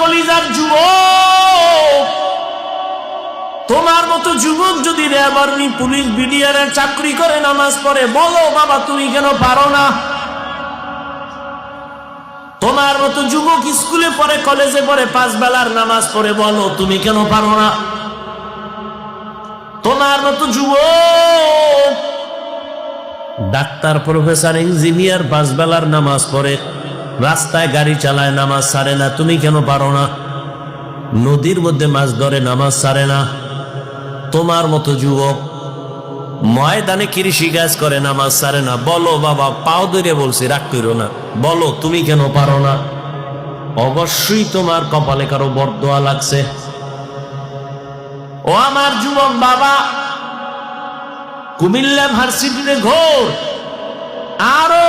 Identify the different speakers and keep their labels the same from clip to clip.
Speaker 1: কলিজার যুবক, তোমার মতো যুবক যদি র্যাব আর্মি পুলিশ বিডিআর চাকরি করে নামাজ পড়ে, বলো বাবা তুমি কেন পারো না? তোমার মতো যুবক স্কুলে পড়ে, কলেজে পড়ে, 5 বেলার নামাজ পড়ে, বলো তুমি কেন পারো না? তোমার মতো যুবক ডাক্তার, প্রফেসর, ইঞ্জিনিয়ার, 5 বেলার নামাজ পড়ে, রাস্তায় গাড়ি চালায়, নামাজ ছাড়ে না, তুমি কেন পারো না? নদীর মধ্যে মাছ ধরে, নামাজ ছাড়ে না। তোমার মতো যুবক ময়দানে কৃষি কাজ করে, নামাজ ছাড়ে না, বলো বাবা, পাও ধরে বলছি, রাগ করো না, বলো তুমি কেন পারো না? অবশ্যই তোমার কপালে কারো বরদোয়া লাগছে। ও আমার যুবক বাবা, কুমিল্লা ভার্সিটিতে ঘোর, আরো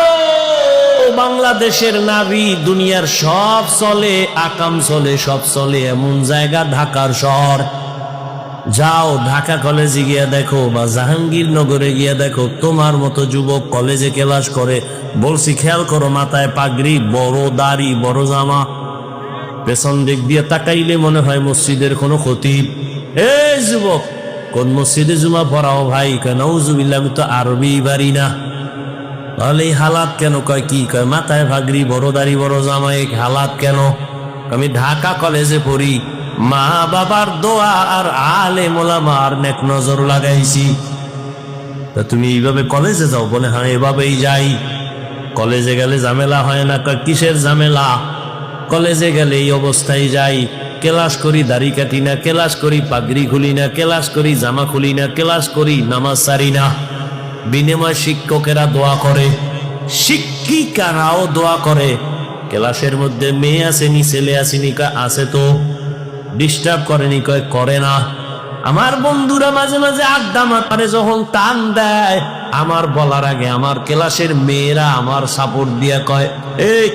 Speaker 1: বাংলাদেশের নাভি, দুনিয়ার সব চলে, আকাম চলে, সব চলে এমন জায়গা ঢাকার শহর। যাও ঢাকা কলেজে গিয়া দেখো বা জাহাঙ্গীরনগরে গিয়া দেখো, তোমার মতো যুবক কলেজে ক্লাস করে। বলছি খেয়াল করো, মাথায় পাগড়ি, বড় দাড়ি, বড় জামা, পেছন দিক দিয়ে তাকাইলে মনে হয় মসজিদের কোনো খতিব। এই যুবক, কোন মসজিদে জুমা পড়াও ভাই? কেন উজুবিল্লাহ, আমি তো আরবি পারি না। তাহলে এই হালাত কেন? কয় কি? কয় মাথায় পাগড়ি, বড় দাড়ি, বড় জামা, এই হালাত কেন? আমি ঢাকা কলেজে পড়ি, মা বাবার দোয়া আর আলেম ওলামার নেক নজর লাগাইছি। তা তুমি এইভাবে কলেজে যাও? বলে হ্যাঁ এভাবেই যাই। কলেজে গেলে ঝামেলা হয় না? কিসের ঝামেলা? কলেজে গেলে এই অবস্থায় যাই, ক্লাস করি, দাড়ি কাটি না, ক্লাস করি, পাগড়ি খুলি না, ক্লাস করি, জামা খুলি না, ক্লাস করি, নামাজ সারি না। বিনিময় শিক্ষকেরা দোয়া করে, শিক্ষিকারাও দোয়া করে। ক্লাসের মধ্যে মেয়ে আসেনি, ছেলে আসেনি? আছে তো। ডিস্টার্ব করেনি? কয় করে না। আমার বন্ধুরা মাঝে মাঝে আড্ডা মারে, যখন টান দেয়, আমার বলার আগে আমার ক্লাসের মেয়েরা আমার সাপোর্ট দিয়া কয়, এই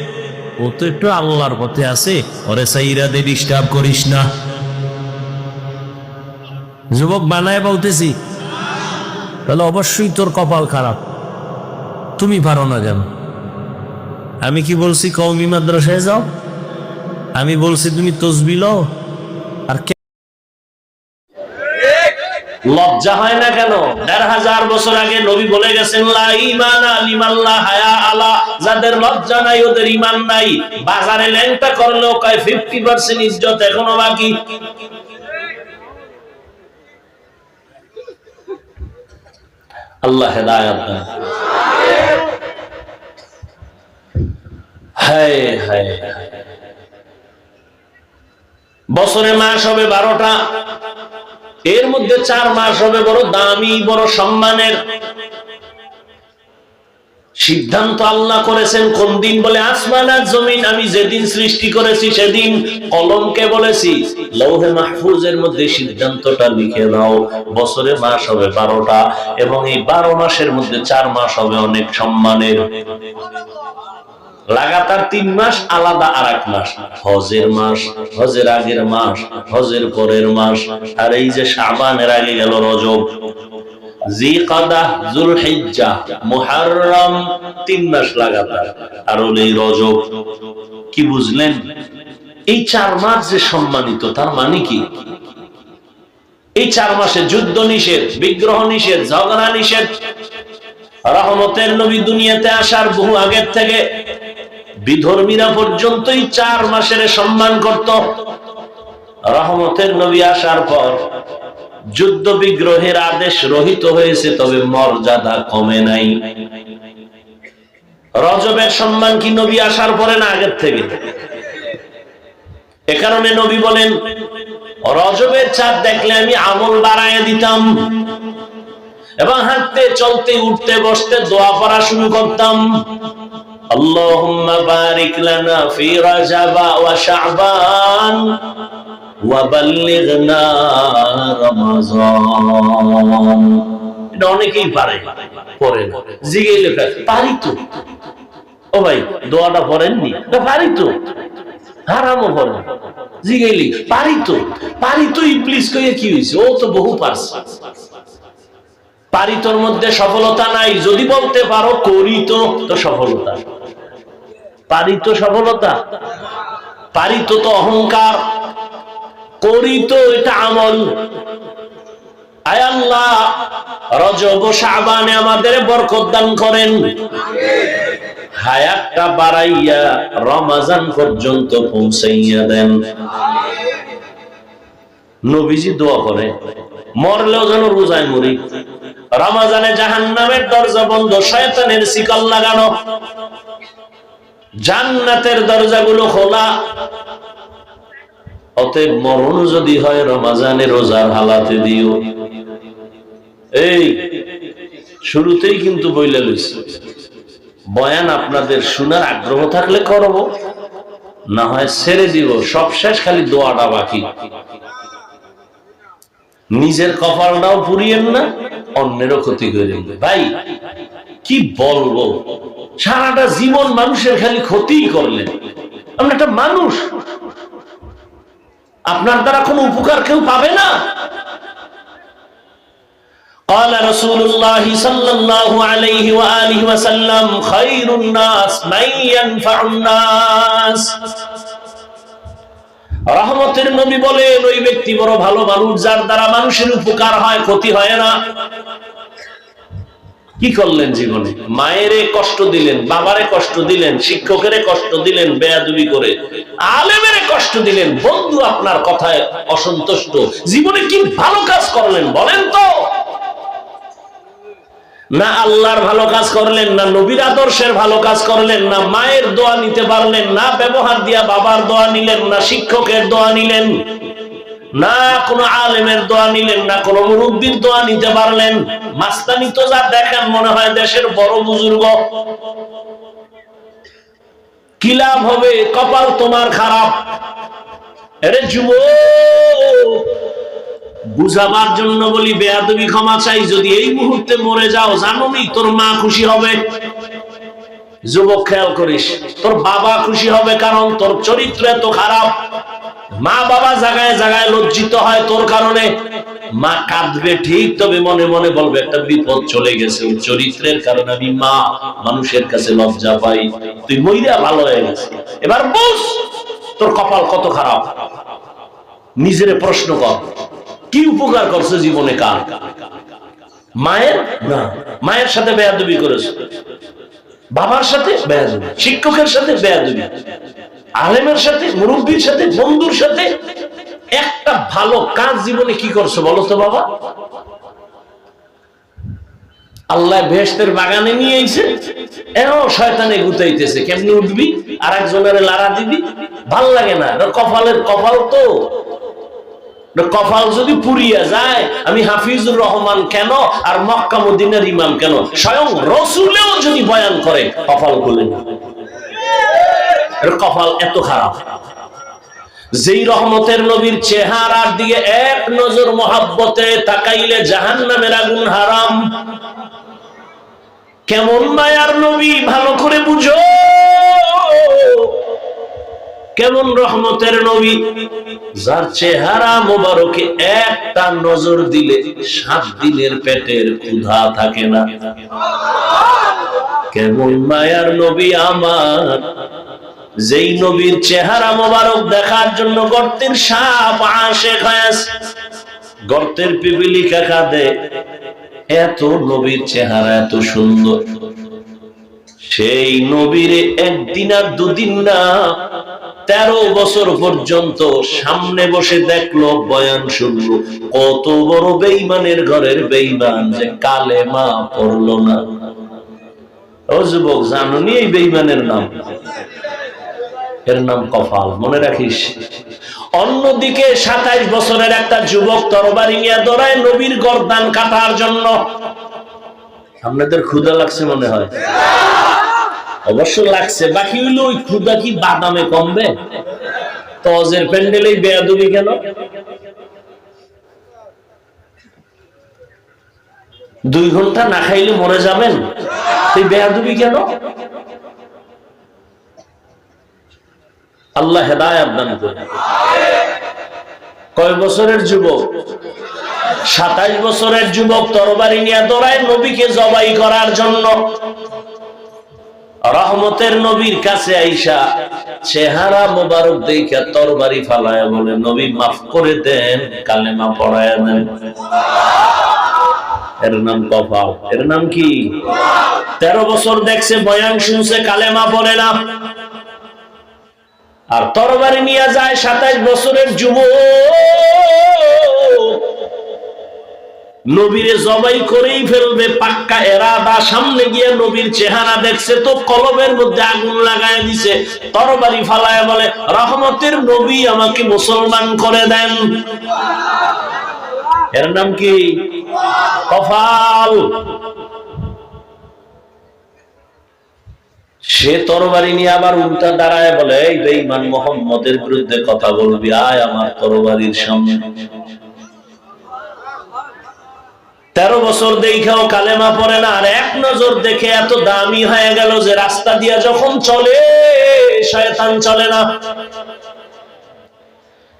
Speaker 1: ও তো একটু আল্লাহর পথে আছে, ওরে সাইরা দে, ডিস্টার্ব করিস না। যুবক বানায় বলতেছি। তাহলে অবশ্যই তোর কপাল খারাপ, তুমি পারো না কেন? আমি কি বলছি কওমি মাদ্রাসায় যাও? আমি বলছি তুমি তসবিহ লও। আর লজ্জা হয় না কেন? ১৫০০ বছর আগে নবী বলে গেছেন, লা ঈমানা লিমান লা হায়া আলা, যাদের লজ্জা নাই ওদের ঈমান নাই। বাজারে ল্যাংটা করলেও কয় 50% ইজ্জত এখনো বাকি। আল্লাহ হেদায়েত দেন। হায় হায়, বছরে মাস হবে 12টা, এর মধ্যে 4 মাস হবে বড় দামি, বড় সম্মানের। সিদ্ধান্ত আল্লাহ করেছেন কোন দিন? বলে আসমান আর জমিন আমি যেদিন সৃষ্টি করেছি সেদিন। কলমকে বলেছি লৌহে মাহফুজের মধ্যে সিদ্ধান্তটা লিখে দাও, বছরে মাস হবে 12টা, এবং এই 12 মাসের মধ্যে 4 মাস হবে অনেক সম্মানের। লাগাতার 3 মাস আলাদা আর 1 মাস, হজের মাস, হজের আগের মাস, হজের পরের মাস। আর এই যে শাবানের আগে গেল রজব, জিকাদা, যুলহিজ্জা, মুহররম, 3 মাস লাগাতার। আর এই রজব। কি বুঝলেন? এই 4 মাস যে সম্মানিত, তার মানে কি? এই 4 মাসে যুদ্ধ নিষেধ, বিগ্রহ নিষেধ, ঝগড়া নিষেধ। রহমতের নবী দুনিয়াতে আসার বহু আগের থেকে বিধর্মীরা পর্যন্ত এই 4 মাসের সম্মান করত। রহমতের নবী আসার পর যুদ্ধ বিগ্রহের আদেশ রহিত হয়েছে, তবে মর্যাদা কমে নাই। রজবের সম্মান কি নবী আসার পরে না আগের থেকে? এ কারণে নবী বলেন, রজবের চাঁদ দেখলে আমি আমল বাড়ায় দিতাম এবং হাঁটতে, চলতে, উঠতে, বসতে দোয়া পড়া শুরু করতাম। আল্লাহুম্মা বারিক লানা ফি রাজাব ওয়া শাবান ওয়া বাল্লিগনা রমাজান। এটা অনেকেই পারে, পড়ে না। জিগাইলে পারি তো। ও ভাই, দোয়াটা পড়েননি? না পারি তো। হারামও পড়ে। জিগাইলি পারি তো, পারি তো। ইবলিস কইয়া কি হইছে? ও তো বহু পারছে। পারিতোর মধ্যে সফলতা নাই। যদি বলতে পারো করি তো, তো সফলতা। পারি তো সফলতা। পারি তো অহংকার, করি তো এটা আমল। আয় আল্লাহ, রজব ও শাবানে আমাদের বরকত দান করেন, হায়াতটা বাড়াইয়া রমজান পর্যন্ত পৌঁছাইয়া দেন। নবীজি দোয়া করে মরলেও যেন রোজায় মরি। রমজানে জাহান্নামের দরজা বন্ধ, শয়তানের শিকল লাগানো, জান্নাতের দরজাগুলো খোলা। অতএব মরণ যদি হয় রমজানে রোজার হালাতে দিও। এই শুরুতেই কিন্তু বইলা লইছি, বয়ান আপনাদের শোনার আগ্রহ থাকলে করব, না হয় ছেড়ে দিব। সব শেষ, খালি দোয়াটা বাকি। নিজের কপালটাও পুড়িয়েন না, অন্যেরও ক্ষতি করেন। ভাই কি বলবো, সারাটা জীবন মানুষের খালি ক্ষতিই করলেন। আপনি একটা মানুষ, আপনার দ্বারা কোনো উপকার কেউ পাবে না। قال رسول الله صلى الله عليه وآله وسلم خير الناس من ينفع الناس। রহমতের নবী বলেন, ওই ব্যক্তি বড় ভালো মানুষ যার দ্বারা মানুষের উপকার হয়, ক্ষতি হয় না। কি করলেন জীবনে? মায়েরে কষ্ট দিলেন, বাবারে কষ্ট দিলেন, শিক্ষকেরে কষ্ট দিলেন বেয়াদবি করে, আলেমেরে কষ্ট দিলেন, বন্ধু আপনার কথায় অসন্তুষ্ট। জীবনে কি ভালো কাজ করলেন বলেন তো? না আল্লাহর ভালো কাজ করলেন, না নবীর আদর্শের ভালো কাজ করলেন, না মায়ের দোয়া নিতে পারলেন, না ব্যবহার দিয়া বাবার দোয়া নিলেন, না শিক্ষকের দোয়া নিলেন, না কোনো আলেমের দোয়া নিলেন, না কোনো মুরব্বির দোয়া নিতে পারলেন। মাস্তানি তো যা দেখেন মনে হয় দেশের বড় বুজুর্গ। কি লাভ হবে? কপাল তোমার খারাপ। আরে যুবক, বুঝাবার জন্য বলি, বেয়াদবি ক্ষমা চাই। যদি এই মুহূর্তে মরে যাও, জানোনি তোর মা খুশি হবে। যুবক খেয়াল করিস, তোর বাবা খুশি হবে, কারণ তোর চরিত্র এত খারাপ। মা বাবা জায়গায় জায়গায় লজ্জিত হয় তোর কারণে। মা কাঁদবে ঠিক, তবে মনে মনে বলবে একটা বিপদ চলে গেছে, ওর চরিত্রের কারণে আমি মা মানুষের কাছে লজ্জা পাই। তুই মইরা ভালো হয়ে গেছে। এবার বুঝ তোর কপাল কত খারাপ। নিজেরে প্রশ্ন কর, কি উপকার করছে জীবনে? কার? মায়ের? না, মায়ের সাথে বেয়াদবি করেছে, বাবার সাথে বেয়াদবি, শিক্ষকের সাথে বেয়াদবি, আলেমের সাথে, মুরব্বির সাথে, বন্ধুর সাথে। একটা ভালো কাজ জীবনে কি করছো বলো তো বাবা? আল্লাহ বেহেশতের বাগানে নিয়ে আইছে, এও শয়তানে গুতাইতেছে কেমনে উঠবি, আর একজনের লারা দিবি। ভাল লাগে না, কপালের কপাল তো। কপাল যদি পুড়িয়া যায়, আমি হাফিজুর রহমান কেন আর মক্কা মদিনার ইমাম কেন, স্বয়ং রসুলেও যদি বয়ান করে কপাল খুলে না। কপাল এত খারাপ। যেই রহমতের নবীর চেহারার দিকে এক নজর মহাব্বতে তাকাইলে জাহান্নামের আগুন হারাম। কেমন মায়ার নবী ভালো করে বুঝো, কেমন রহমতের নবী, যার চেহারা মোবারকে একটা নজর দিলে 7 দিনের পেটের ক্ষুধা থাকে না। কেমন মায়ার নবী আমার, যেই নবীর চেহারা মোবারক দেখার জন্য গর্তের সাপ আশিক হয়েছে, গর্তের পিপিলিকা কাঁদে। এত নবীর চেহারা এত সুন্দর, সেই নবীরে একদিন আর দুদিন না 13 বছর পর্যন্ত সামনে বসে দেখলো, বয়ান শুনলো। কত বড় বেঈমানের ঘরের বেঈমান যে কালেমা পড়লো না। ও যুবক, জানোনি এই বেঈমানের নাম? এর নাম কপাল, মনে রাখিস। অন্যদিকে 27 বছরের একটা যুবক তরবারি নিয়ে দৌড়ায় নবীর গর্দান কাটার জন্য। আপনাদের ক্ষুধা লাগছে মনে হয়? অবশ্য লাগছে। বাকি হইলো ওই ক্ষুধা কি বাদামে কমবে? তজের প্যান্ডেলেই বেয়াদবি কেন? 2 ঘন্টা না খাইলে মরে যাবেন, তুই বেয়াদবি কেন? আল্লাহ হেদায়েত দান করুন। কয় বছরের যুবক? 27 বছরের যুবক তরবারি নিয়ে দৌড়ায় নবীকে জবাই করার জন্য। রহমতের নবীর কাছে আইসা চেহারা মোবারক দেখা তরবারি ফালায়া বলে, নবী মাফ করে দেন, কালেমা পড়ায়া দেন। এর নাম কফা। এর নাম কি? 13 বছর দেখছে, বয়ান শুনছে, কালেমা পড়ে না। আর তরবারি নিয়ে যায় 27 বছরের যুবক, নবীরে জবাই করেই ফেলবে পাক্কা এরাদা। সামনে গিয়ে নবীর চেহারা দেখছে তো কলবের মধ্যে আগুন লাগায় দিছে, তরবারি ফালায় বলে, রহমতের নবী আমাকে মুসলমান করে দেন। এর নাম কি? কফাল। সে তরবারি নিয়ে আবার উল্টা দাঁড়ায় বলে, এই বেঈমান মুহাম্মদের বিরুদ্ধে কথা বলবি, আয় আমার তরবারির সামনে। 13 বছর দেখাও কালেমা পড়ে না। আর এক নজর দেখে এত দামি হয়ে গেল যে রাস্তা দিয়া যখন চলে শয়তান চলে না।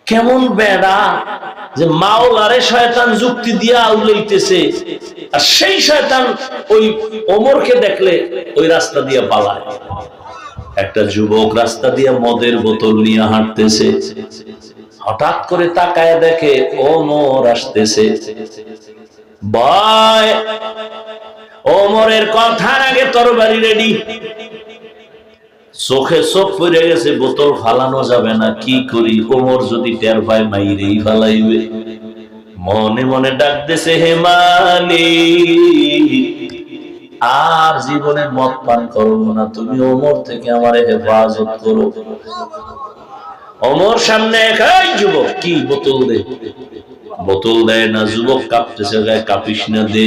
Speaker 1: কেমন বেড়া যে মাওলারে শয়তান যুক্তি দিয়া উল্লাইতেছে, আর সেই শয়তান ওই ওমরকে দেখলে ওই রাস্তা দিয়া পালায়। একটা যুবক রাস্তা দিয়া মদের বোতল নিয়ে হাঁটতেছে, হঠাৎ করে তাকায় দেখে ওমর আসতেছে। ভয়, ওমরের কথার আগে তরবারি রেডি, চোখে চোখ পড়ে গেছে, বোতল ফালানো যাবে না, কি করি? ওমর যদি টের পায় মাইরেই ফালাইবে। মনে মনে ডাকতেছে, হে মালিক, আর জীবনে মদ পান করবো না, তুমি ওমর থেকে আমারে হেফাজত করো। ওমর সামনে, এই যুবক, কি বোতল দে। বোতল দেয় না, যুবক কাঁপতেছে, গায়ে কাঁপিস না, দে।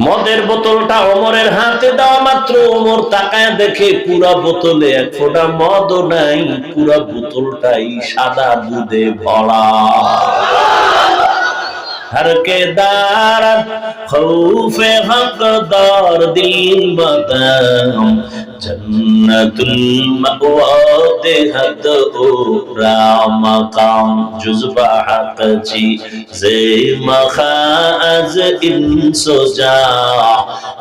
Speaker 1: মদের বোতলটা ওমরের হাতে দেওয়া মাত্র ওমর তাকায় দেখে পুরা বোতলে এক ফোঁটা মদও নাই, পুরা বোতলটাই সাদা দুধে ভরা। हर के दार खौफे हकदार दिल बताम जन्नतुल मअवा देहत ओरा मकाम जुज़बा हक़ची ज़े मखाज़ इंसोजा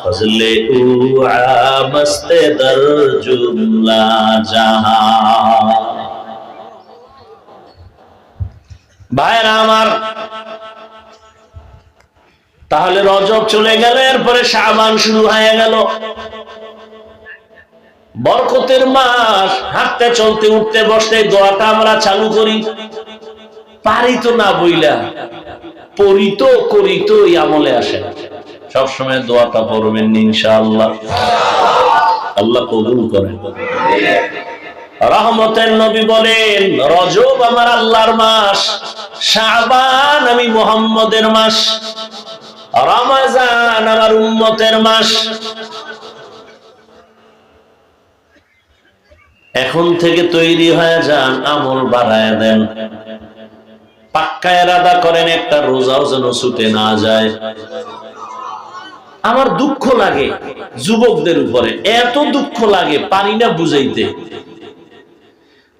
Speaker 1: फज़ले उआ मस्ते दर जुमला जहां। भाईरा आमार, তাহলে রজব চলে গেল, এরপরে শাবান শুরু হয়ে গেল, বরকতের মাস। হাঁটতে চলতে উঠতে বসতে দোয়াটা আমরা চালু করি, পারি তো না বইলা, পড়ি তো করি তো, এই আমলে আসে না। সবসময় দোয়াটা পড়বেন ইনশাআল্লাহ, আল্লাহ কবুল করেন। রহমতের নবী বলেন, রজব আমার আল্লাহর মাস, শাবান আমি মুহাম্মদের মাস, রমজান আমার উম্মতের মাস। এখন থেকে তৈরি হয়ে যান, আমল বাড়ায় দেন, পাক্কা ইরাদা করেন একটা রোজাও যেন ছুটে না যায়। আমার দুঃখ লাগে যুবকদের উপরে, এত দুঃখ লাগে পারি না বুঝাইতে।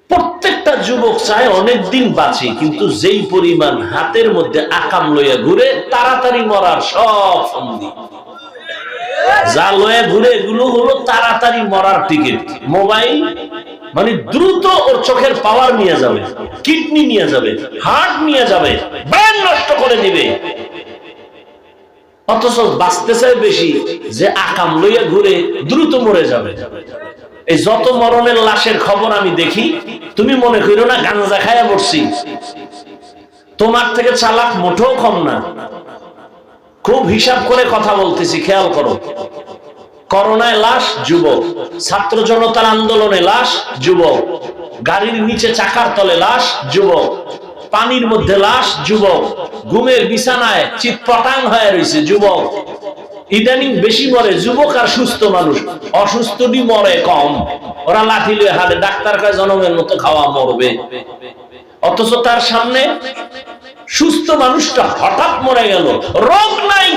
Speaker 1: প্রত্যেকটা যুবক চায় অনেকদিন বাঁচি, কিন্তু যেই পরিমাণ হাতের মধ্যে আকাম লইয়া ঘুরে, তাড়াতাড়ি মরার সব ফন্দি যা লইয়া ঘুরে, এগুলো হলো তাড়াতাড়ি মরার টিকিট। মোবাইল মানে দ্রুত ওর চোখের পাওয়ার নিয়ে যাবে, কিডনি নিয়ে যাবে, হার্ট নিয়ে যাবে, ব্রেন নষ্ট করে দিবে। অথচ বাঁচতে চায় বেশি, যে আকাম লইয়া ঘুরে দ্রুত মরে যাবে। এই যত মরণের লাশের খবর আমি দেখি, তুমি মনে করো না গাঁজা খায়া পড়ছি, তোমার থেকে চালাক মোটেও কম না। খুব হিসাব করে কথা বলতেছি, খেয়াল করো। করোনায় লাশ যুবক, ছাত্র জনতার আন্দোলনে লাশ যুবক, গাড়ির নিচে চাকার তলে লাশ যুবক, পানির মধ্যে লাশ যুবক, ঘুমের বিছানায় চিৎপটাং হয়ে রয়েছে যুবক। ইদানিং বেশি মরে যুবক আর সুস্থ মানুষ, অসুস্থটি মরে কম। ওরা লাঠি লয়ে হাঁটে, ডাক্তার কাছে জনমের মতো খাওয়া মরবে। অথচ তার সামনে সুস্থ মানুষটা হঠাৎ মরে গেল, রোগ নাই,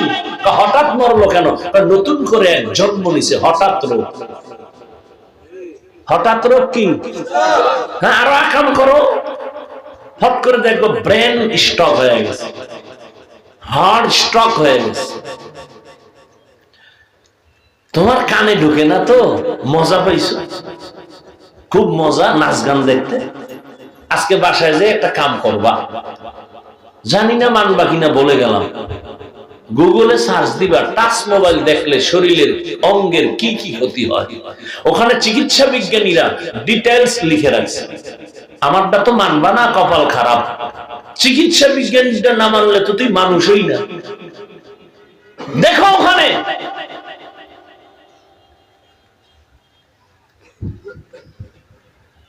Speaker 1: হঠাৎ মরলো কেন? নতুন করে জন্ম নিছে, হঠাৎ রোগ। হঠাৎ রোগ কি? হ্যাঁ, আরো আকাম করো, হট করে দেখবো ব্রেন স্ট্রোক হয়ে গেছে, হার্ট স্ট্রোক হয়ে গেছে। তোমার কানে ঢুকে না তো মজা পাইছো, খুব মজা নাচ গান দেখতে। আজকে বাসায় যে একটা কাম করবা, জানি না মানবা কিনা বলে গেলাম, গুগলে সার্চ দিবা টাচ মোবাইল দেখলে শরীরের অঙ্গের কি কি ক্ষতি হয়, ওখানে চিকিৎসা বিজ্ঞানীরা ডিটেইলস লিখে রাখছে। আমারটা তো মানবা না, কপাল খারাপ। চিকিৎসা বিজ্ঞানীটা না মানলে তো তুই মানুষই না। দেখো ওখানে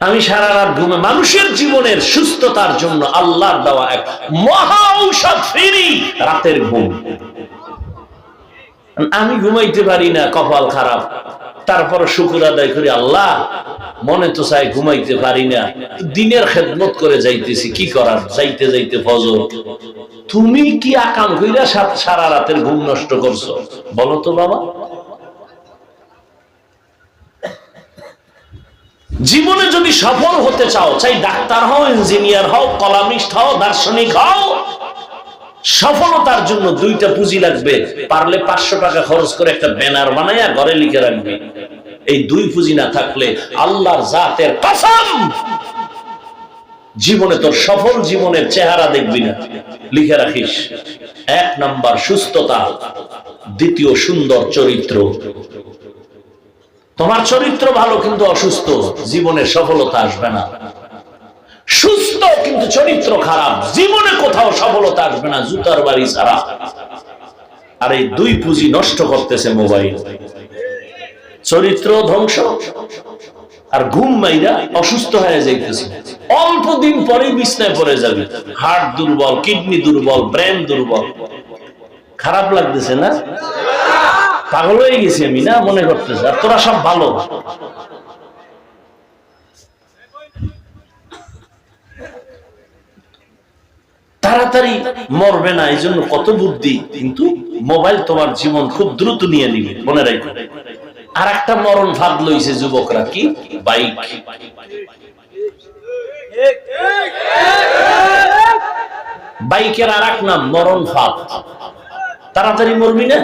Speaker 1: আমি সারা রাত ঘুমে, মানুষের জীবনের সুস্থতার জন্য আল্লাহর দেওয়া এক মহা ঔষধ ফ্রি রাতের ঘুম। আমি ঘুমাইতে পারি না, কপাল খারাপ, তারপর শুকর আদায় করি, আল্লাহ মনে তো চাই ঘুমাইতে পারি না, দিনের খেদমত করে যাইতেছি, কি করার, যাইতে যাইতে ফজর। তুমি কি আকাম কইরা সারা রাতের ঘুম নষ্ট করছো বলো তো বাবা? জীবনে যদি সফল হতে চাও, চাই ডাক্তার হও, ইঞ্জিনিয়ার হও, কলামিস্ট হও, দার্শনিক হও, সফলতার জন্য দুইটা পুঁজি লাগবে। পারলে 500 টাকা খরচ করে একটা ব্যানার বানায়া ঘরে লিখে রাখবে। এই দুই পুঁজি না থাকলে আল্লাহর জাতের কসম জীবনে তোর সফল জীবনের চেহারা দেখবি না। লিখে রাখিস, 1 নাম্বার সুস্থতা, দ্বিতীয় সুন্দর চরিত্র। তোমার চরিত্র ভালো কিন্তু অসুস্থ, জীবনের সফলতা আসবে না। সুস্থ কিন্তু চরিত্র খারাপ, জীবনে কোথাও সফলতা আসবে না, জুতার বাড়ি ছাড়া। আর এই দুই পুঁজি নষ্ট করতেছে মোবাইল। চরিত্র ধ্বংস আর ঘুম মাইরা অসুস্থ হয়ে যাইতেছে। অল্প দিন পরেই বিছনায় পড়ে যাবে, হার্ট দুর্বল, কিডনি দুর্বল, ব্রেন দুর্বল। খারাপ লাগতেছে না? পাগল হয়ে গেছি আমি না মনে করতেছে, আর তোরা সব ভালো। তাড়াতাড়ি মরবে না, এই জন্য কত বুদ্ধি, কিন্তু মোবাইল তোমার জীবন খুব দ্রুত নিয়ে নিবে, মনে রাখো। আর একটা মরণ ফাঁদ লইছে যুবকরা, কি? বাইক। বাইকের আর এক নাম মরণ ফাঁদ। তাড়াতাড়ি মরবি না?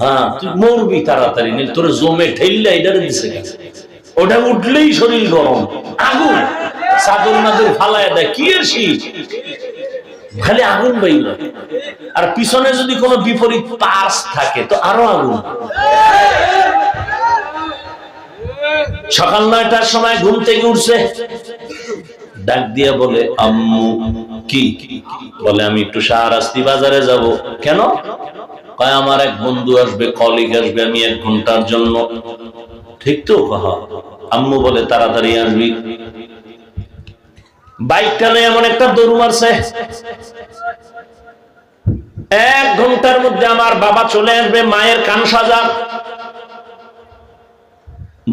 Speaker 1: হ্যাঁ, তুই মরবি তাড়াতাড়ি, তোর জমে ঠেললে এটারে দিছে, ওটা উঠলেই শরীর গরম, আগুন, চাদর নাদর ফালায় দেয়, কি এর শীত, খালি আগুন বাইল। আর পিছনে যদি কোনো বিপরীত পাশ থাকে তো আরো আগুন। সকাল 9টার সময় ঘুম থেকে উঠছে, ডাক দিয়া বলে, আম্মু। কি বলে? আমি একটু শাহরাস্তি বাজারে যাব। কেন? কয় আমার এক বন্ধু আসবে, কলিগ আসবে, আমি 1 ঘন্টার জন্য। ঠিক তো? আম্মু বলে তাড়াতাড়ি আসবি। বাইকটা নিয়ে এমন একটা দৌড় মারছে, 1 ঘন্টার মধ্যে আমার বাবা চলে আসবে, মায়ের কান সাজা।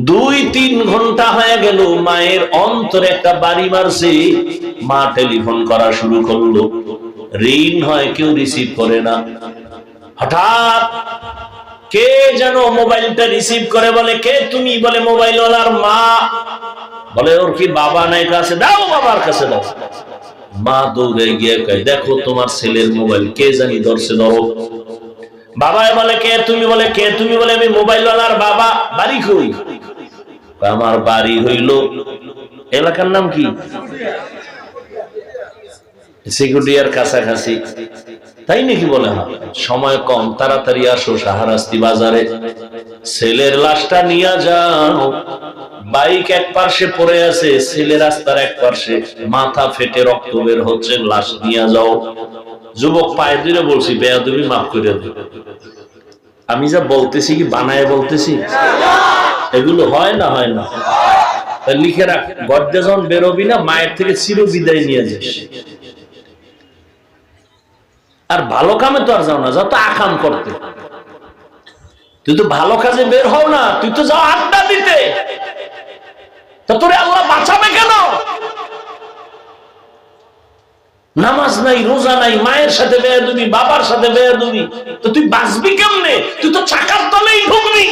Speaker 1: 2-3 ঘন্টা হয়ে গেল, মায়ের অন্তরে একটা বাড়ি মারছে। মা টেলিফোন করা শুরু করলো, রিং হয়, কেউ রিসিভ করে না। হঠাৎ কে যেন মোবাইলটা রিসিভ করে, বলে কে তুমি? বলে মোবাইলওয়ালার মা। বলে ওর কি বাবা নাই কাছে? দাও, বাবার কাছে দাও। মা দৌড়ে গিয়ে কয়, দেখো তোমার ছেলের মোবাইল কে জানি ধরছে, ধরো। বাবা বলে কে তুমি? বলে কে তুমি? বলে আমি মোবাইলওয়ালার বাবা। বাড়ি কই? আমার বাড়ি হইল, এলাকার নাম কি? সিকুডিয়ার কাছাকাছি। তাই নাকি? বলে হ্যাঁ। সময় কম, তাড়াতাড়ি আসো শাহরাস্তি বাজারে, ছেলের লাশটা নিয়ে যাও। বাইক এক পার্শ্বে পড়ে আছে, ছেলে রাস্তার এক পার্শ্বে, মাথা ফেটে রক্ত বের হচ্ছে, লাশ নিয়ে যাও। যুবক পায়ে ধরে বলছি, বেয়াদবি মাফ করে দেব। আমি যা বলতেছি কি বানায় বলতেছি? এগুলো হয় না? হয় না? লিখে রাখ, গড্ডে যখন বেরোবি না, মায়ের থেকে চির বিদায় নিয়ে যাস। আর ভালো কামে তো আর যাও না, যাও তো আকাম করতে। তুই তো ভালো কাজে বের হও না, তুই তো যাও আড্ডা দিতে। তা তোরে আল্লাহ বাঁচাবে কেন? নামাজ নাই, রোজা নাই, মায়ের সাথে বেয়াদবি, বাবার সাথে বেয়াদবি, তো তুই বাঁচবি কেমনে? তুই তো চাকার তলেই ঢুকবি।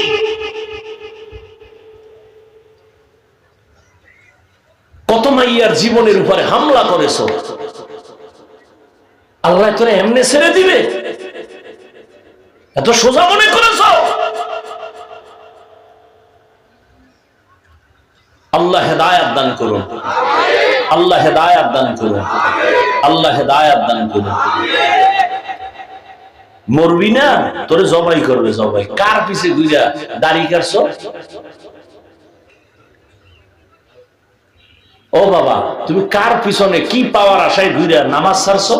Speaker 1: কত মাইয়ার জীবনের উপরে হামলা করেছো, আল্লাহ তোরে এমনি ছেড়ে দিবে? এত সোজা মনে করেছো? আল্লাহ হেদায়েত দান করুন, আল্লাহ হেদায়েত দান করুন, আল্লাহ হেদায়েত দান করুন। মরবি না, তোরে জবাই করবে, জবাই। কার পিছে ঘুরা দাড়ি কাটছো? ও বাবা, তুমি কার পিছনে কি পাওয়ার আশায় ঘুরে নামাজ ছাড়ছো?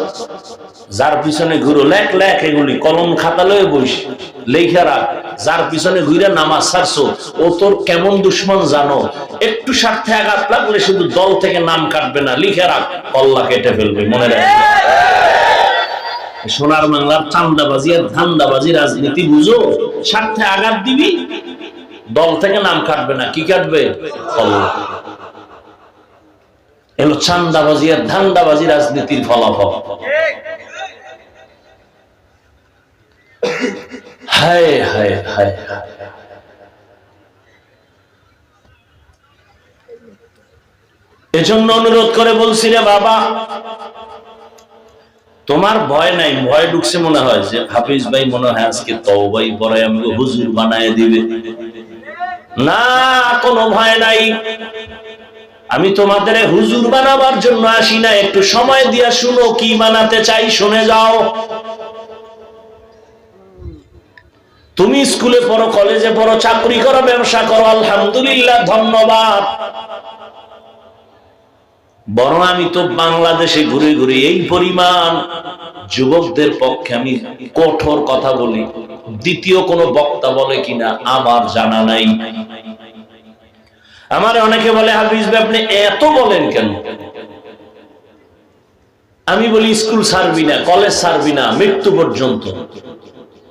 Speaker 1: যার পিছনে ঘুরো, লেখ লেখ, এগুলি কলম খাতা লয়ে বইস, লেখা রাখ। যার পিছনে ঘুরে নামাজ ছাড়ছো, ও তোর কেমন দুশ্মন জানো? একটু স্বার্থে আঘাত লাগলে শুধু দল থেকে নাম কাটবে না, লিখে রাখ, কল্লা কেটে ফেলবে, মনে রাখবে। সোনার বাংলার চান্দাবাজি আর ধান্দাবাজি রাজনীতি বুঝো? স্বার্থে আঘাত দিবি, দল থেকে নাম কাটবে না, কি কাটবে? কল্লা। এলো চান্দাবাজি আর ধান্দাবাজি রাজনীতির ফলাফল। হায় হায় হায়। এজন্য অনুরোধ করে বলছি, রে বাবা, তোমার ভয় নাই। ভয় ঢুকছে মনে হয় যে হাফিজ ভাই মনে হয় আজকে তওবাই পড়ায় আমাকে হুজুর বানায় দিবে। না, কোনো ভয় নাই। আমি তোমাদের হুজুর বানাবার জন্য আসি না। একটু সময় দিয়া শুনো কি বানাতে চাই, শুনে যাও। তুমি স্কুলে পড়ো, কলেজে পড়ো, চাকরি করো, ব্যবসা করো, আলহামদুলিল্লাহ, ধন্যবাদ। বরং আমি তো বাংলাদেশে ঘুরে ঘুরে এই পরিমাণ যুবকদের পক্ষে আমি কঠোর কথা বলি, দ্বিতীয় কোনো বক্তা বলে কিনা আমার জানা নাই। আমার অনেকে বলে, হাফিজ ভাই আপনি এত বলেন কেন? আমি বলি, স্কুল ছাড়বি না, কলেজ ছাড়বি না, মৃত্যু পর্যন্ত।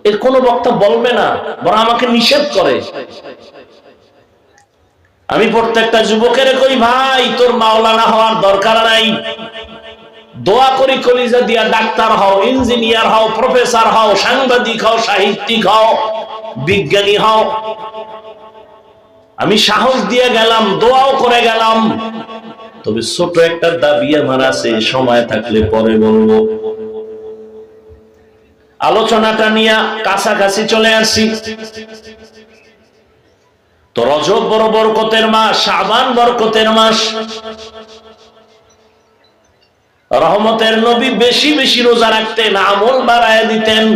Speaker 1: এর কোন বক্তা বলবে না, বরং আমাকে নিষেধ করে। আমি প্রত্যেকটা যুবকের কই, ভাই তোর মাওলানা হওয়ার দরকার নাই, দোয়া করি কলিজা দিয়া ডাক্তার হও, ইঞ্জিনিয়ার হও, প্রফেসর হও, সাংবাদিক হও, সাহিত্যিক হও, বিজ্ঞানী হও। আমি সাহস দিয়ে গেলাম, দোয়াও করে গেলাম। তবে ছোট একটা দাবি আমার আছে, সময় থাকলে পরে বলবো। আলোচনাটা নিয়ে কাছাকাছি চলে আসি। তো রজব বড় বরকতের মাস, শাবান বরকতের মাস। রহমতের নবী বেশি বেশি রোজা রাখতেন, আমল বাড়ায় দিতেন।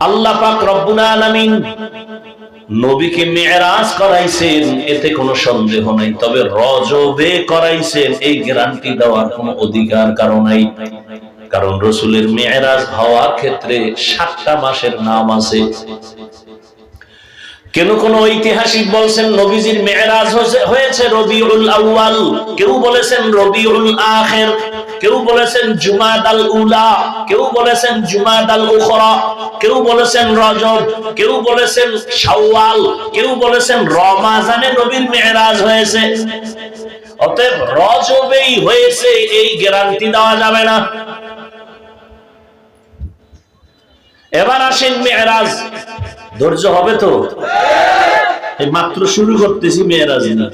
Speaker 1: আল্লাহ পাক রব্বুল আলামিন নবীকে মেরাজ করাইছেন, এতে কোনো সন্দেহ নাই। তবে রজবে করাইছেন এই গ্যারান্টি দেওয়ার কোনো অধিকার কারো নাই। কারণ রাসূলের মেরাজ হওয়ার ক্ষেত্রে 7টা মাসের নাম আছে। কেন কোন ঐতিহাসিক বলছেন নবীজির মেরাজ হয়েছে রবিউল আউয়াল, কেউ বলেছেন রবিউল আখির, কেউ বলেছেন জুমাদাল উলা, কেউ বলেছেন জুমাদাল উখরা, কেউ বলেছেন রজব, কেউ বলেছেন শাওয়াল, কেউ বলেছেন রমাজানে নবীর মেরাজ হয়েছে। অতএব রজবেই হয়েছে এই গ্যারান্টি দেওয়া যাবে না। এবার আসেন মেরাজ। ধৈর্য হবে তো? এই মাত্র শুরু করতেছি মেরাজ না।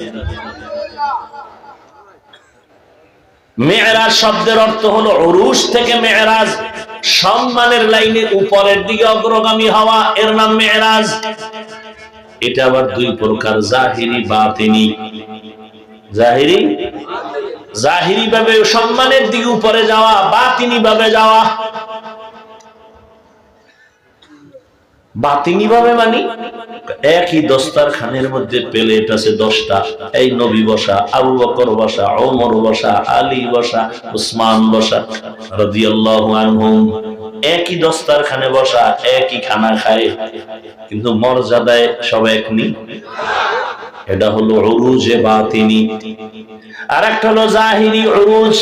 Speaker 1: মেরাজ শব্দের অর্থ হলো উরুশ থেকে মেরাজ, সম্মানের লাইনে উপরের দিকে অগ্রগামী হওয়া, এর নাম মেরাজ। এটা আবার দুই প্রকার, জাহিরি বাতিনি। জাহিরি, জাহিরি ভাবে সম্মানের দিকে উপরে যাওয়া, বাতিনি ভাবে যাওয়া। বাতিনি ভাবে মানে একই দস্তারখানের মধ্যে প্লেট আছে 10টা, এই নবী বসা, আবু বকর বসা, ওমর বসা, আলী বসা, উসমান বসা রাদিয়াল্লাহু আনহুম, একই দস্তারখানে বসা, একই খানা খায়, কিন্তু মর্যাদায় সব এক নি। এটা হলো উরুজে বাতিনি। আর একটা হলো জাহিরি উরুজ,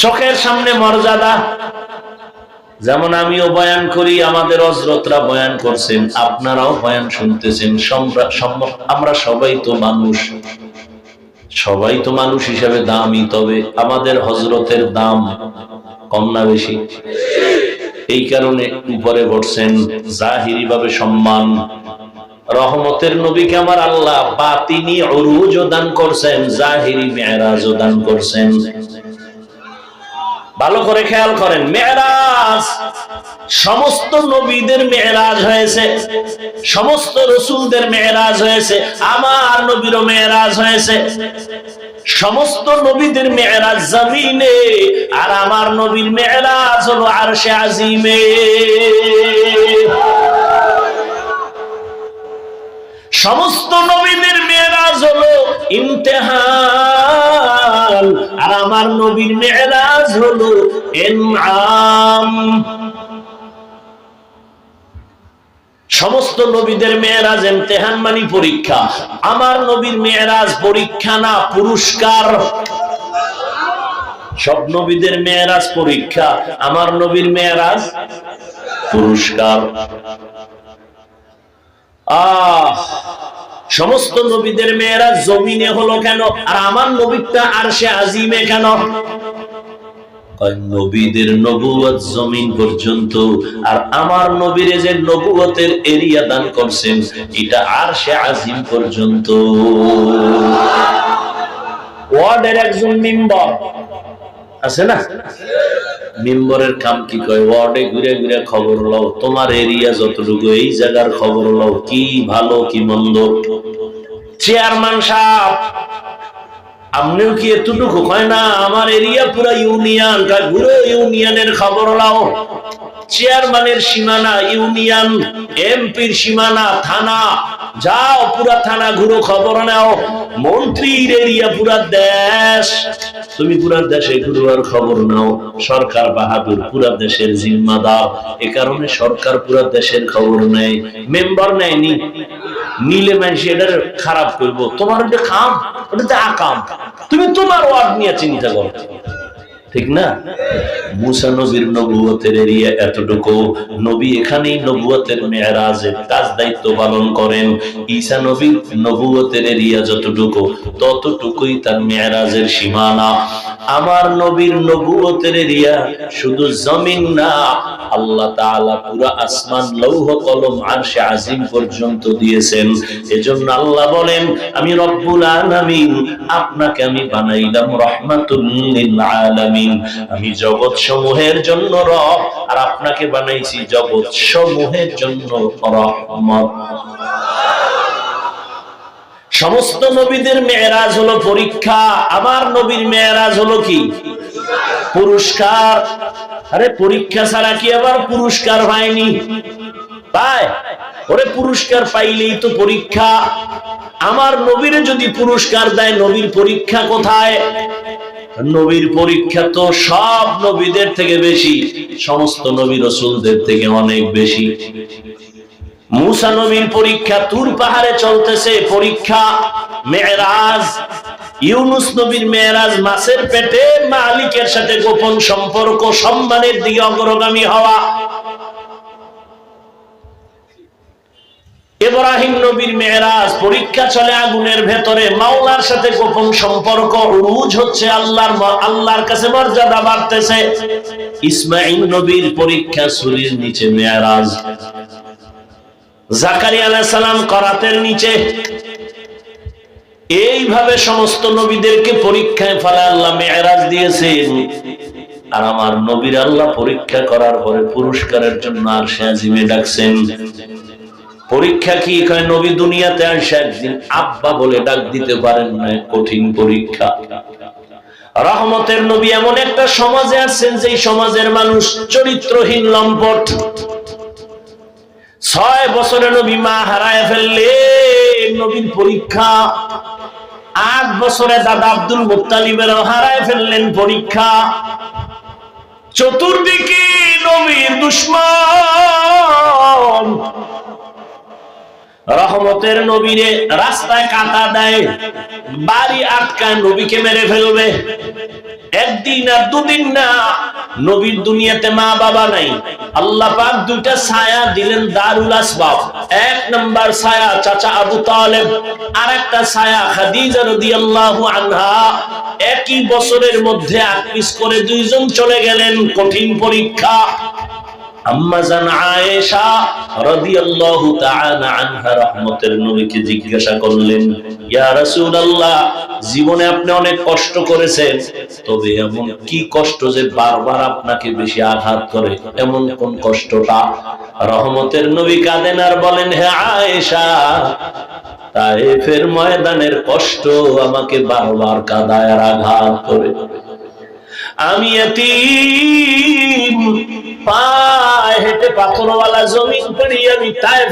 Speaker 1: চোখের সামনে মর্যাদা। যেমন আমিও বয়ান করি, আমাদের হযরতরা বয়ান করছেন, আপনারাও বয়ান শুনতেছেন। আমরা সবাই তো মানুষ, সবাই তো মানুষ হিসাবে দামি। তবে আমাদের হযরতের দাম কম না বেশি? এই কারণে উপরে বসছেন, জাহিরি ভাবে সম্মান। রহমতের নবীকে আমার আল্লাহ বাতিনি উরুজ দান করছেন, জাহিরি মেরাজ দান করছেন। ভালো করে খেয়াল করেন, মেরাজ সমস্ত নবীদের মেরাজ হয়েছে, সমস্ত রাসূলদের মেরাজ হয়েছে, আমার নবীরও মেরাজ হয়েছে। সমস্ত নবীদের মেরাজ জমিনে, আর আমার নবীর মেরাজ হলো আরশে আজিমে। সমস্ত নবীদের মেরাজ হলো ইমতিহান, আর আমার নবীর মেরাজ হলো ইনআম। সমস্ত নবীদের মেরাজ ইমতিহান মানে পরীক্ষা, আমার নবীর মেরাজ পরীক্ষা না, পুরস্কার। সব নবীদের মেরাজ পরীক্ষা, আমার নবীর মেরাজ পুরস্কার। সমস্ত নবীদের মেরাজ জমিনে হলো কেন, আর আমার নবীটা আরশে আজিমে কেন? নবীদের নবুয়ত জমিন পর্যন্ত, আর আমার নবীরে যে নবুয়তের এরিয়া দান করছেন এটা আরশে আজিম পর্যন্ত। ওয়ার্ডের একজন মেম্বার আছে না, মেম্বারের কাম কি কয়? ওয়ার্ডে ঘুরে ঘুরে খবর লও, তোমার এরিয়া যতটুকু এই জায়গার খবর লও, কি ভালো কি মন্দ। চেয়ারম্যান সাহেব আপনিও কি এতটুকু হয় না? আমার এরিয়া পুরা ইউনিয়ন, পুরো ইউনিয়নের খবর লাও। চেয়ারম্যানের সীমানা ইউনিয়ন, এমপির সীমানা থানা, যাও পুরা থানা ঘুরো, খবর নাও। মন্ত্রীর এরিয়া পুরা দেশ, তুমি পুরা দেশে ঘুরো আর খবর নাও। সরকার বাহাদুর, পুরা দেশের জিম্মাদার, এ কারণে সরকার পুরা দেশের খবর নেয়। মেম্বার নেয়নি, নিলে মানুষ এটার খারাপ করবো। তোমার ওটা খাম, ওটাতে আকাম, তুমি তোমার ওয়ার্ড নিয়ে চিন্তা করো, ঠিক না? মুসা নবীর নবুয়তের এরিয়া এতটুকু, নবী এখানেই নবুয়তের মেরাজের কাজ দায়িত্ব পালন করেন। ঈসা নবীর নবুয়তের এরিয়া যতটুকু, ততটুকুই তার মেরাজের সীমানা। আমার নবীর নবুয়তের এরিয়া শুধু জমিন না, আল্লাহ তাআলা পুরো আসমান, লৌহ কলম, আরশে আজিম পর্যন্ত দিয়েছেন। এজন্য আল্লাহ বলেন, আমি রব্বুল আলামিন, আপনাকে আমি বানাইলাম রাহমাতুল লিল আলামিন। আমি জগৎ সমূহের জন্য রব, আর আপনাকে বানাইছি জগৎ সমূহের জন্য রহমত। সমস্ত নবীদের মেরাজ হলো পরীক্ষা, আমার নবীর মেরাজ হলো কি? পুরস্কার। আরে পরীক্ষা ছাড়া কি আবার পুরস্কার হয়নি? পায়? ওরে পুরস্কার পাইলেই তো পরীক্ষা। আমার নবীরে যদি পুরস্কার দেয়, নবীর পরীক্ষা কোথায়? নবীর পরীক্ষা তো সব নবীদের থেকে বেশি, সমস্ত নবী রাসূলদের থেকে অনেক বেশি। মুসা নবীর পরীক্ষা তুর পাহাড়ে চলতেছে, পরীক্ষা মেরাজ। ইউনুস নবীর মেরাজ মাছের পেটে মালিকের সাথে গোপন সম্পর্ক, সম্মানের দিকে অগ্রগামী হওয়া। ইব্রাহিম নবীর মেরাজ পরীক্ষা চলে আগুনের ভেতরে, মাওলার সাথে গোপন সম্পর্ক, উরুজ হচ্ছে, আল্লাহর কাছে মর্যাদা বাড়তেছে। ইসমাঈল নবীর পরীক্ষা সূর্যের নিচে মেরাজ। জাকারিয়া আলাইহিস সালাম করাতের নিচে। এইভাবে সমস্ত নবীদেরকে পরীক্ষায় ফেলে আল্লাহ মেরাজ দিয়েছেন। আর আমার নবীর আল্লাহ পরীক্ষা করার পরে পুরস্কারের জন্য আরশে আজিমে ডাকছেন। পরীক্ষা কি? কয় নবী দুনিয়াতে আসে একদিন আব্বা বলে ডাক দিতে পারেন না, কঠিন পরীক্ষা। রহমতের নবী এমন একটা সমাজে আসছেন যে সমাজের মানুষ চরিত্রহীন, লম্পট। 6 বছরে নবী মা হারায় ফেললেন, নবীর পরীক্ষা। 8 বছরে দাদা আব্দুল মুত্তালিবের হারায় ফেললেন, পরীক্ষা। চতুর্দিকে নবীর দুশমন। রহমতের নবীরে রাস্তায় কাটা দেয়, বাড়ি আটকায়, নবীকে মেরে ফেলবে। একদিন আর দুদিন না, নবীর দুনিয়াতে মা বাবা নাই। আল্লাহ পাক দুইটা ছায়া দিলেন দারুল আসবাব। 1 নাম্বার ছায়া চাচা আবু তালেব, আর একটা ছায়া খাদিজা রাদিয়াল্লাহু আনহা। একই বছরের মধ্যে 8 পিস করে 2 জন চলে গেলেন, কঠিন পরীক্ষা। আম্মা জান আয়েশা রাদিয়াল্লাহু তাআলা আনহা রহমতের নবীকে জিজ্ঞাসা করলেন, ইয়া রাসূলুল্লাহ, জীবনে আপনি অনেক কষ্ট করেছেন, তবে এমন কি কষ্ট যে বারবার আপনাকে বেশি আঘাত করে, এমন কোন কষ্টটা? রহমতের নবী কাঁদেন আর বলেন, হে আয়েশা, তায়েফের ময়দানের কষ্ট আমাকে বারবার কাঁদায় আর আঘাত করে। আমি এতিম, পায়ে হেঁটে পাথরওয়ালা জমিন পেরিয়ে আমি তায়েফে